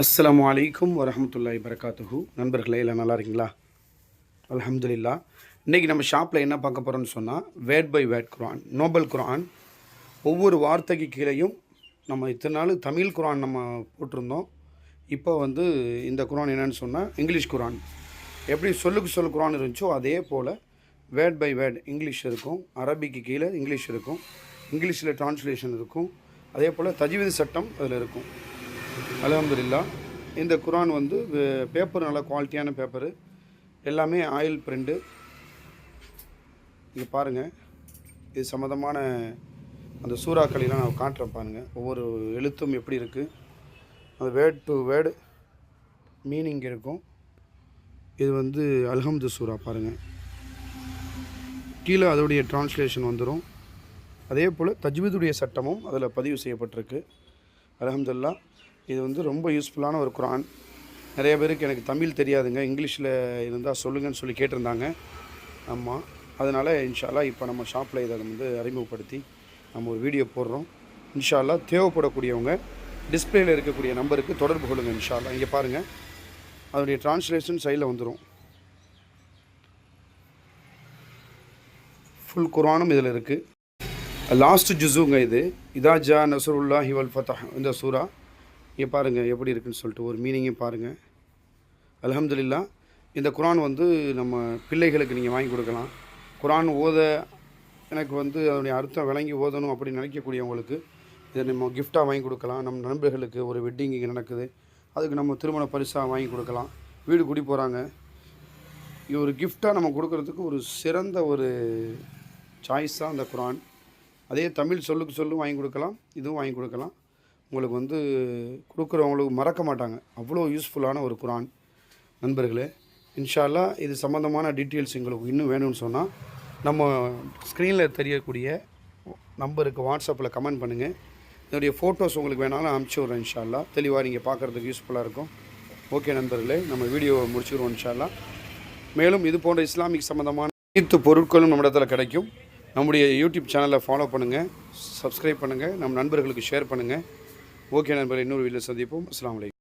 அஸ்ஸலாமு அலைக்கும் வரஹ்மத்துல்லாஹி வரகாத்துஹு. நண்பர்களே எல்லாம் நல்லா இருக்கீங்களா? அல்ஹம்துலில்லாஹ். இன்றைக்கி நம்ம ஷாப்பில் என்ன பார்க்க போகிறோம்னு சொன்னால், word by word Quran, noble Quran. ஒவ்வொரு வார்த்தைக்கு கீழேயும் நம்ம இத்தனை நாள் தமிழ் குர்ஆன் நம்ம போட்டிருந்தோம். இப்போ இந்த குர்ஆன் என்னென்னு சொன்னால் இங்கிலீஷ் குர்ஆன். எப்படி சொல்லுக்கு சொல் குர்ஆன் இருந்துச்சோ அதே போல் வேர்ட் பை வேர்ட் இங்கிலீஷ் இருக்கும், அரபிக்கு கீழே இங்கிலீஷ் இருக்கும், இங்கிலீஷில் ட்ரான்ஸ்லேஷன் இருக்கும், அதே போல் தஜ்வீத் சட்டம் அதில் இருக்கும். அல்ஹம்துலில்லாஹ். இந்த குர்ஆன் பேப்பர் நல்ல குவாலிட்டியான பேப்பரு, எல்லாமே ஆயில் பிரிண்ட்டு. இங்கே பாருங்கள், இது சம்மந்தமான அந்த சூறாக்களெலாம் நான் காட்டுறேன் பாருங்கள். ஒவ்வொரு எழுத்தும் எப்படி இருக்குது, அந்த வேர்ட் டு வேர்டு மீனிங் இருக்கும். இது அல்ஹம்து சூறா பாருங்கள், கீழே அதோடைய ட்ரான்ஸ்லேஷன் வந்துடும். அதே போல் தஜ்வீதுடைய சட்டமும் அதில் பதிவு செய்யப்பட்டிருக்கு. அல்ஹம்துலில்லாஹ். இது ரொம்ப யூஸ்ஃபுல்லான ஒரு குர்ஆன். நிறைய பேருக்கு எனக்கு தமிழ் தெரியாதுங்க, இங்கிலீஷில் இருந்தால் சொல்லுங்கன்னு சொல்லி கேட்டிருந்தாங்க. ஆமாம், அதனால் இன்ஷா அல்லாஹ் இப்போ நம்ம ஷாப்பில் இதை அறிமுகப்படுத்தி நம்ம ஒரு வீடியோ போடுறோம். இன்ஷா அல்லாஹ் தேவைப்படக்கூடியவங்க டிஸ்பிளேயில் இருக்கக்கூடிய நம்பருக்கு தொடர்பு கொள்ளுங்கள். இன்ஷா அல்லாஹ். இங்கே பாருங்கள், அதனுடைய ட்ரான்ஸ்லேஷன் சைடில் வந்துடும். ஃபுல் குர்ஆனும் இதில் இருக்குது. லாஸ்ட் ஜுஸுங்க இது. இதா ஜா நஸ்ருல்லாஹி வல் ஃபத்ஹ், இந்த சூரா. இங்கே பாருங்கள் எப்படி இருக்குதுன்னு சொல்லிட்டு ஒரு மீனிங்கும் பாருங்கள். அல்ஹம்துலில்லாஹ். இந்த குர்ஆன் நம்ம பிள்ளைகளுக்கு நீங்கள் வாங்கி கொடுக்கலாம். குர்ஆன் ஓத எனக்கு அதனுடைய அர்த்தம் விளங்கி ஓதணும் அப்படின்னு நினைக்கக்கூடியவங்களுக்கு இதை நம்ம கிஃப்டாக வாங்கி கொடுக்கலாம். நம்ம நண்பர்களுக்கு ஒரு வெட்டிங் இங்கே நடக்குது, அதுக்கு நம்ம திருமண பரிசாக வாங்கி கொடுக்கலாம். வீடு குடி போகிறாங்க, இது ஒரு கிஃப்டாக நம்ம கொடுக்குறதுக்கு ஒரு சிறந்த ஒரு சாய்ஸாக அந்த குர்ஆன். அதே தமிழ் சொல்லுக்கு சொல்லும் வாங்கி கொடுக்கலாம், இதுவும் வாங்கி கொடுக்கலாம். உங்களுக்கு கொடுக்குறவங்களுக்கு மறக்க மாட்டாங்க, அவ்வளோ யூஸ்ஃபுல்லான ஒரு குர்ஆன் நண்பர்களே. இன்ஷா அல்லாஹ். இது சம்மந்தமான டீட்டெயில்ஸ் எங்களுக்கு இன்னும் வேணும்னு சொன்னால் நம்ம ஸ்க்ரீனில் தெரியக்கூடிய நம்பருக்கு வாட்ஸ்அப்பில் கமெண்ட் பண்ணுங்கள். என்னுடைய ஃபோட்டோஸ் உங்களுக்கு வேணாலும் அனுப்பிச்சி விட்றேன். இன்ஷா அல்லாஹ். தெளிவாக நீங்கள் பார்க்குறதுக்கு யூஸ்ஃபுல்லாக இருக்கும். ஓகே நண்பர்களே, நம்ம வீடியோவை முடிச்சுக்கிறோம் இன்ஷா அல்லாஹ். மேலும் இது போன்ற இஸ்லாமிக் சம்மந்தமான அனைத்து பொருட்களும் நம்ம இடத்துல கிடைக்கும். நம்முடைய யூடியூப் சேனலை ஃபாலோ பண்ணுங்கள், சப்ஸ்கிரைப் பண்ணுங்கள், நம்ம நண்பர்களுக்கு ஷேர் பண்ணுங்கள். ஓகே நண்பர்களே, இன்னொரு வீடியோவில் சந்திப்போம். அஸ்ஸலாமு அலைக்கும்.